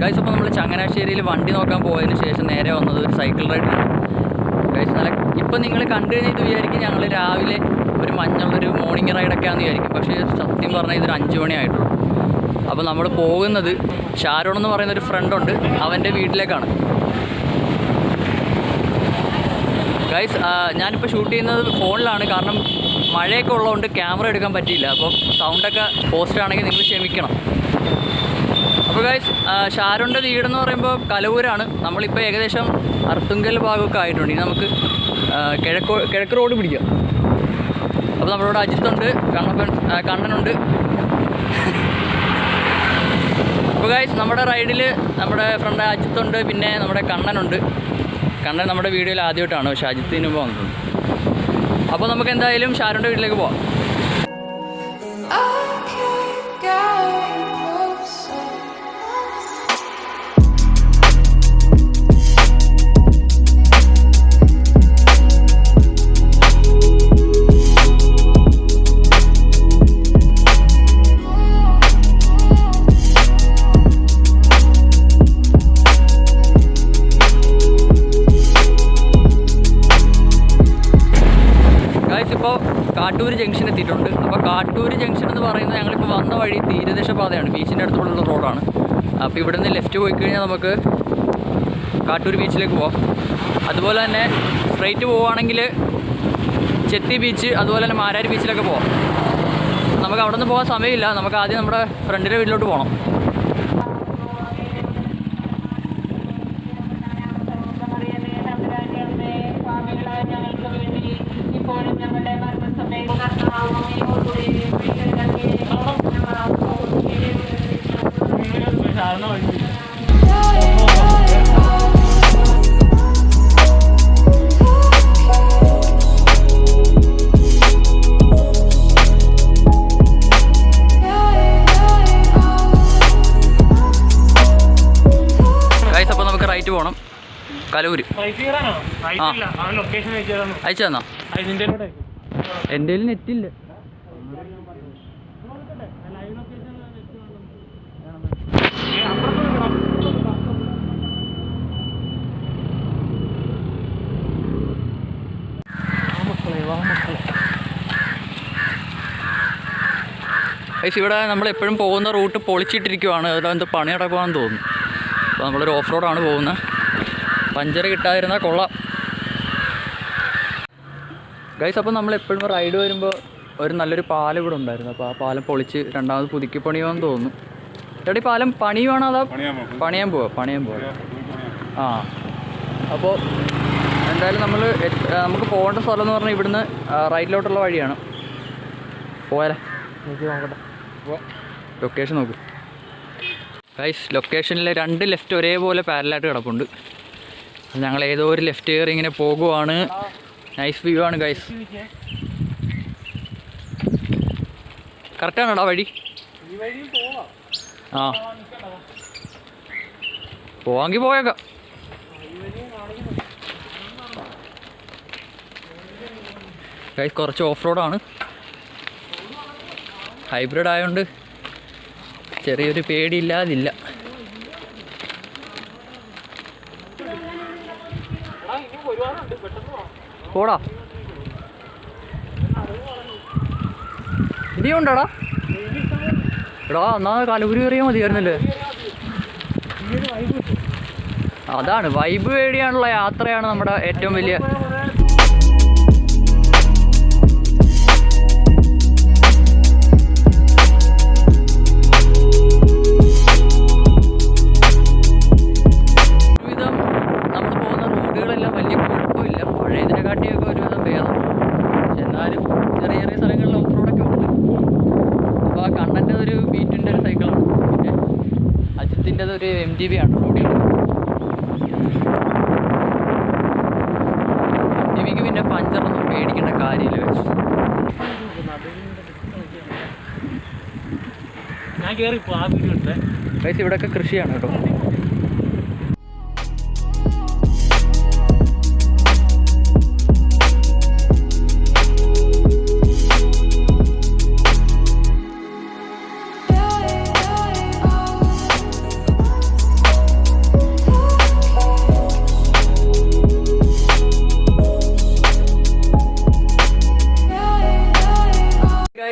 Guys അപ്പോൾ നമ്മൾ ചങ്ങനാശ്ശേരിയിൽ വണ്ടി നോക്കാൻ പോയതിന് ശേഷം നേരെ വന്നത് ഒരു സൈക്കിൾ റൈഡിലാണ് ഗൈസ്. നല്ല ഇപ്പം നിങ്ങൾ കണ്ടു കഴിഞ്ഞാൽ ഇത് വിചാരിക്കും ഞങ്ങൾ രാവിലെ ഒരു മഞ്ഞുള്ളൊരു മോർണിംഗ് റൈഡൊക്കെ ആണെന്ന് വിചാരിക്കും. പക്ഷേ സത്യം പറഞ്ഞാൽ ഇതൊരു 5 മണി ആയിട്ടുള്ളൂ. അപ്പോൾ നമ്മൾ പോകുന്നത് ഷാരോൺ എന്ന് പറയുന്ന ഒരു ഫ്രണ്ടുണ്ട്, അവൻ്റെ വീട്ടിലേക്കാണ് ഗൈസ്. ഞാനിപ്പോൾ ഷൂട്ട് ചെയ്യുന്നത് ഫോണിലാണ്, കാരണം മഴയൊക്കെ ഉള്ളതുകൊണ്ട് ക്യാമറ എടുക്കാൻ പറ്റിയില്ല. അപ്പം സൗണ്ടൊക്കെ പോസ്റ്റ് ആണെങ്കിൽ നിങ്ങൾ ക്ഷമിക്കണം. അപ്പോൾ ഗൈസ് ഷാരോൻ്റെ വീടെന്ന് പറയുമ്പോൾ കലവൂരാണ്. നമ്മളിപ്പോൾ ഏകദേശം അർത്തുങ്കൽ ഭാഗമൊക്കെ ആയിട്ടുണ്ട്. ഇനി നമുക്ക് കിഴക്ക് റോഡ് പിടിക്കാം. അപ്പോൾ നമ്മളിവിടെ അജിത്തുണ്ട്, കണ്ണനുണ്ട്. അപ്പോൾ ഗൈസ് നമ്മുടെ റൈഡിൽ നമ്മുടെ ഫ്രണ്ട് അജിത്തുണ്ട്, പിന്നെ നമ്മുടെ കണ്ണനുണ്ട്. കണ്ണൻ നമ്മുടെ വീഡിയോയിൽ ആദ്യമായിട്ടാണ്, പക്ഷേ അജിത്തിന് മുമ്പ് വന്നിട്ടുണ്ട്. അപ്പോൾ നമുക്ക് എന്തായാലും ഷാരോൻ്റെ വീട്ടിലേക്ക് പോവാം. കാട്ടൂർ ജംഗ്ഷൻ എത്തിയിട്ടുണ്ട്. അപ്പോൾ കാട്ടൂർ ജംഗ്ഷൻ എന്ന് പറയുന്നത് ഞങ്ങളിപ്പോൾ വന്ന വഴി തീരദേശ പാതയാണ്, ബീച്ചിൻ്റെ അടുത്തുള്ള റോഡാണ്. അപ്പോൾ ഇവിടെ നിന്ന് ലെഫ്റ്റ് പോയി കഴിഞ്ഞാൽ നമുക്ക് കാട്ടൂർ ബീച്ചിലേക്ക് പോകാം. അതുപോലെ തന്നെ സ്ട്രൈറ്റ് പോവുകയാണെങ്കിൽ ചെത്തി ബീച്ച്, അതുപോലെ തന്നെ മാരാരി ബീച്ചിലൊക്കെ പോകാം. നമുക്ക് അവിടെ നിന്ന് പോകാൻ സമയമില്ല, നമുക്ക് ആദ്യം നമ്മുടെ ഫ്രണ്ടിൻ്റെ വീട്ടിലോട്ട് പോകണം. അപ്പോൾ നമുക്ക് റൈറ്റ് പോകണം, കലൂര്. അയച്ചു തന്നോ? എൻ്റെ കയ്യിൽ നെറ്റില്ല. ഇവിടെ നമ്മളെപ്പോഴും പോകുന്ന റൂട്ട് പൊളിച്ചിട്ടിരിക്കുവാണ്, അതിലെന്ത് പണി നടക്കുവാണെന്ന് തോന്നുന്നു. അപ്പോൾ നമ്മളൊരു ഓഫ് റോഡാണ് പോകുന്നത്. പഞ്ചർ കിട്ടാതിരുന്നാൽ കൊള്ളാം ഗൈസ്. അപ്പോൾ നമ്മളെപ്പോഴും റൈഡ് വരുമ്പോൾ ഒരു നല്ലൊരു പാലം ഇവിടെ ഉണ്ടായിരുന്നു. അപ്പോൾ ആ പാലം പൊളിച്ച് രണ്ടാമത് പുതുക്കി പണിയുമെന്ന് തോന്നുന്നു. എവിടെ ഈ പാലം പണിയുവാണോ അതോ പണിയാൻ പോവാം? ആ, അപ്പോൾ എന്തായാലും നമുക്ക് പോകേണ്ട സ്ഥലം എന്ന് പറഞ്ഞാൽ ഇവിടുന്ന് റൈറ്റിലോട്ടുള്ള വഴിയാണ്. പോയാലേ? നോക്കട്ടെ, ലൊക്കേഷൻ നോക്ക് ഗൈസ്. ലൊക്കേഷനിൽ 2 ലെഫ്റ്റ് ഒരേപോലെ പാരലായിട്ട് കിടപ്പുണ്ട്. ഞങ്ങൾ ഏതോ ഒരു ലെഫ്റ്റ് കയറി ഇങ്ങനെ പോകുവാണ്. നൈസ് വ്യൂ ആണ് ഗൈസ്. കറക്റ്റാണോടാ വഴി? ആ, പോവാങ്കിൽ പോയേക്കാം. ഗൈസ് കുറച്ച് ഓഫ് റോഡാണ്, ഹൈബ്രിഡ് ആയതുകൊണ്ട് ചെറിയൊരു പേടിയില്ലാതില്ല. പോടാ, ഇടിയുണ്ടോടാ? എടാ എന്നാ കലൂരി കയറിയാൽ മതിയായിരുന്നല്ലേ? അതാണ് വൈബ് പേടിയാണുള്ള യാത്രയാണ് നമ്മുടെ ഏറ്റവും വലിയ. ഒരു MGB ആണ് റോഡിൽ. MGBക്ക് പിന്നെ പഞ്ചറൊന്നും പേടിക്കേണ്ട കാര്യമില്ല. ഇവിടെയൊക്കെ കൃഷിയാണ് കേട്ടോ.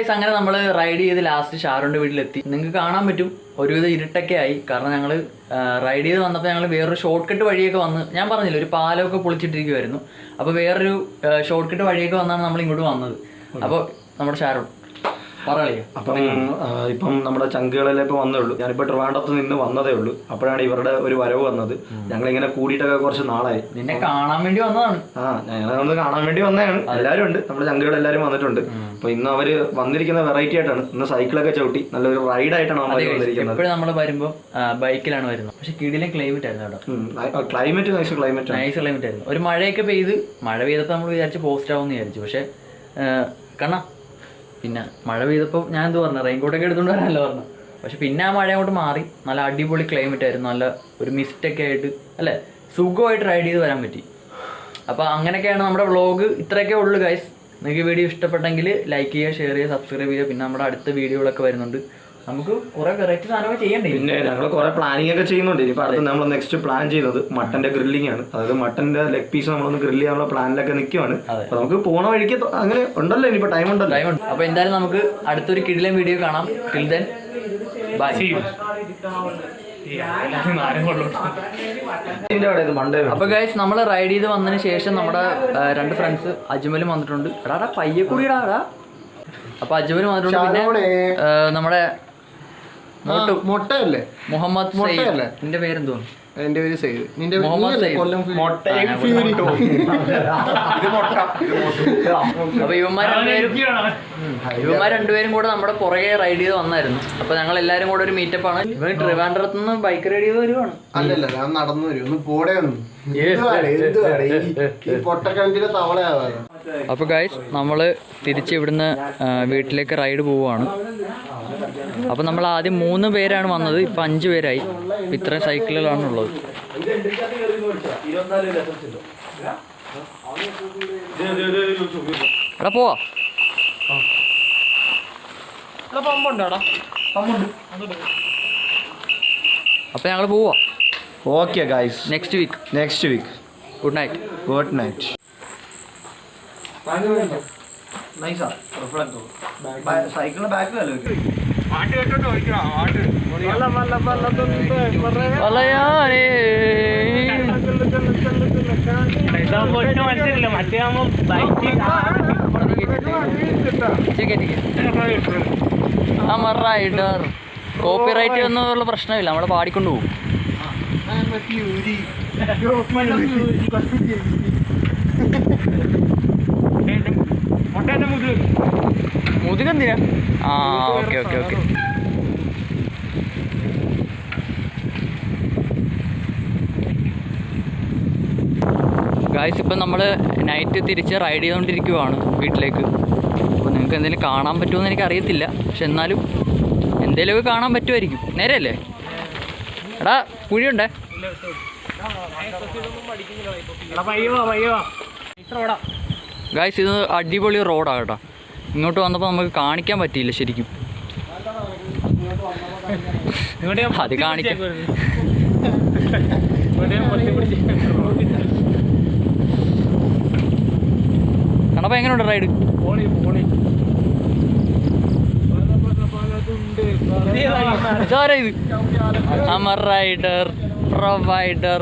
ഗൈസ് അങ്ങനെ നമ്മൾ റൈഡ് ചെയ്ത് ലാസ്റ്റ് ഷാരോന്റെ വീട്ടിലെത്തി. നിങ്ങൾക്ക് കാണാൻ പറ്റും ഒരുവിധം ഇരുട്ടൊക്കെ ആയി. കാരണം ഞങ്ങൾ റൈഡ് ചെയ്ത് വന്നപ്പോൾ ഞങ്ങൾ വേറൊരു ഷോർട്ട് കട്ട് വഴിയൊക്കെ വന്ന്, ഞാൻ പറഞ്ഞില്ല ഒരു പാലമൊക്കെ പൊളിച്ചിട്ടിരിക്കുമായിരുന്നു. അപ്പോൾ വേറൊരു ഷോർട്ട് കട്ട് വഴിയൊക്കെ വന്നാണ് നമ്മൾ ഇങ്ങോട്ട് വന്നത്. അപ്പോൾ നമ്മുടെ ഷാരോൺ അപ്പം ഇപ്പം നമ്മുടെ ചങ്കുകളെല്ലാം ഇപ്പൊ വന്നേ ഉള്ളൂ. ഞാനിപ്പോ ട്രിവാൻഡ്രത്ത് നിന്ന് വന്നതേ ഉള്ളൂ. അപ്പോഴാണ് ഇവരുടെ ഒരു വരവ് വന്നത്. ഞങ്ങളിങ്ങനെ കൂടിയിട്ടൊക്കെ കുറച്ച് നാളായി. നിന്നെ കാണാൻ വേണ്ടി വന്നതാണ്. ഞങ്ങളൊന്ന് കാണാൻ വേണ്ടി വന്നതാണ്. എല്ലാവരും ഉണ്ട്, നമ്മുടെ ചങ്കുകൾ എല്ലാവരും വന്നിട്ടുണ്ട്. അപ്പൊ ഇന്ന് അവര് വന്നിരിക്കുന്ന വെറൈറ്റി ആയിട്ടാണ്. ഇന്ന് സൈക്കിളൊക്കെ ചവിട്ടി നല്ലൊരു റൈഡ് ആയിട്ടാണ് വന്നിരിക്കുന്നത്. എപ്പോഴും നമ്മൾ വരുമ്പോൾ ബൈക്കിലാണ് വരുന്നത്. പക്ഷെ കിടിലൻ ക്ലൈമറ്റ് ആയിരുന്നു കേട്ടോ. ക്ലൈമറ്റ് നൈസ് ക്ലൈമറ്റ് ആയിരുന്നു. ഒരു മഴയൊക്കെ പെയ്ത്, മഴ പെയ്തപ്പോൾ നമ്മൾ വിചാരിച്ച് പോസ്റ്റ് ആവുമെന്ന് വിചാരിച്ചു. പക്ഷെ കണ്ണാ പിന്നെ മഴ പെയ്തപ്പോൾ ഞാൻ എന്ത് പറഞ്ഞു, റെയിൻകോട്ടൊക്കെ എടുത്തുകൊണ്ട് വരാനല്ലോ പറഞ്ഞു. പക്ഷെ പിന്നെ ആ മഴ അങ്ങോട്ട് മാറി. നല്ല അടിപൊളി ക്ലൈമറ്റ് ആയിരുന്നു. നല്ല ഒരു മിസ്റ്റൊക്കെ ആയിട്ട് അല്ലേ, സുഖമായിട്ട് റൈഡ് ചെയ്ത് വരാൻ പറ്റി. അപ്പോൾ അങ്ങനെയൊക്കെയാണ് നമ്മുടെ വ്ളോഗ്. ഇത്രയൊക്കെ ഉള്ളൂ ഗൈസ്. നിങ്ങൾക്ക് വീഡിയോ ഇഷ്ടപ്പെട്ടെങ്കിൽ ലൈക്ക് ചെയ്യുക, ഷെയർ ചെയ്യുക, സബ്സ്ക്രൈബ് ചെയ്യുക. പിന്നെ നമ്മുടെ അടുത്ത വീഡിയോകളൊക്കെ വരുന്നുണ്ട്. നമുക്ക് കുറെ വെറൈറ്റി സാധനങ്ങൾ ചെയ്യണ്ടേ. പിന്നെ ഞങ്ങൾ കുറെ പ്ലാനിങ് ഒക്കെ ചെയ്യുന്നുണ്ട്. ഇനിയിപ്പോൾ അടുത്ത് നമ്മൾ നെക്സ്റ്റ് പ്ലാൻ ചെയ്യുന്നത് മട്ടന്റെ ഗ്രില്ലിംഗ് ആണ്. അതായത് മട്ടന്റെ ലെഗ് പീസ് നമ്മളൊന്ന് ഗ്രില്ല് ചെയ്യാനുള്ള പ്ലാനിലൊക്കെ നിൽക്കുവാണ്. അപ്പൊ നമുക്ക് പോണ വഴിക്ക് അങ്ങനെ ഉണ്ടല്ലോ, ഇനിയിപ്പോൾ ടൈം ഉണ്ടല്ലോ. അപ്പൊ എന്തായാലും നമുക്ക് അടുത്തൊരു കിടിലൻ വീഡിയോ കാണാം. Till then bye. അപ്പൊ ഗൈസ് നമ്മൾ റൈഡ് ചെയ്ത് വന്നതിന് ശേഷം നമ്മുടെ 2 ഫ്രണ്ട്സ് അജ്മലും വന്നിട്ടുണ്ട്. എടാ പയ്യെ കൂടിയിടാ. അപ്പൊ അജ്മലും വന്നിട്ടുണ്ട്. പിന്നെ നമ്മുടെ മുട്ടയല്ലേ മുഹമ്മദ് സയ്യിദ്. നിന്റെ പേരെന്തോ? എന്റെ പേര് സയ്യിദ്. നിന്റെ മുഹമ്മദ് സയ്യിദ്. അപ്പൊ ഇവന്മാർ രണ്ടുപേരും കൂടെ നമ്മുടെ പുറകെ റൈഡ് ചെയ്ത് വന്നായിരുന്നു. അപ്പൊ ഞങ്ങൾ എല്ലാരും കൂടെ ഒരു മീറ്റപ്പ് ആണ്. ഇവൻ ട്രിവാൻഡ്രത്ത് നിന്ന് ബൈക്ക് റൈഡ് ചെയ്ത് വരുവാണ്. അല്ലല്ല, ഞാൻ നടന്നു വരും. ഒന്ന് പോടെ പൊട്ടക്കണ്ടിലെ തവളയാവാതെ. അപ്പൊ ഗൈസ് നമ്മള് തിരിച്ച് ഇവിടുന്ന് വീട്ടിലേക്ക് റൈഡ് പോവുകയാണ്. അപ്പൊ നമ്മൾ ആദ്യം 3 പേരാണ് വന്നത്. ഇപ്പൊ 5 പേരായി. ഇത്രയും സൈക്കിളുകളാണ് ഉള്ളത്. എടാ പോവാ. അപ്പൊ ഞങ്ങള് പോവാ. Okay guys, next week. Good night. സൈക്കിളിന്റെ ബാക്ക് റൈഡർ കോപ്പിറൈറ്റ് ഒന്നുള്ള പ്രശ്നമില്ല, നമ്മളെ പാടിക്കൊണ്ട് പോകും. മുതുകെന്തിനാ? ഓക്കെ. ഗായ്സ് ഇപ്പം നമ്മൾ നൈറ്റ് തിരിച്ച് റൈഡ് ചെയ്തുകൊണ്ടിരിക്കുവാണ് വീട്ടിലേക്ക്. അപ്പോൾ നിങ്ങൾക്ക് എന്തെങ്കിലും കാണാൻ പറ്റുമെന്ന് എനിക്ക് അറിയത്തില്ല. പക്ഷെ എന്നാലും എന്തെങ്കിലുമൊക്കെ കാണാൻ പറ്റുമായിരിക്കും. നേരെയല്ലേ? എടാ കുഴിയുണ്ടേ. ഗായ്സ് ഇത് അടിപൊളി റോഡാണ് കേട്ടോ. ഇങ്ങോട്ട് വന്നപ്പോൾ നമുക്ക് കാണിക്കാൻ പറ്റിയില്ല ശരിക്കും. അത് കാണിക്കാം. കണ്ടപ്പോൾ എങ്ങനെയുണ്ട് റൈഡ്? ഇതാരാ ഇത്? Amar rider provider.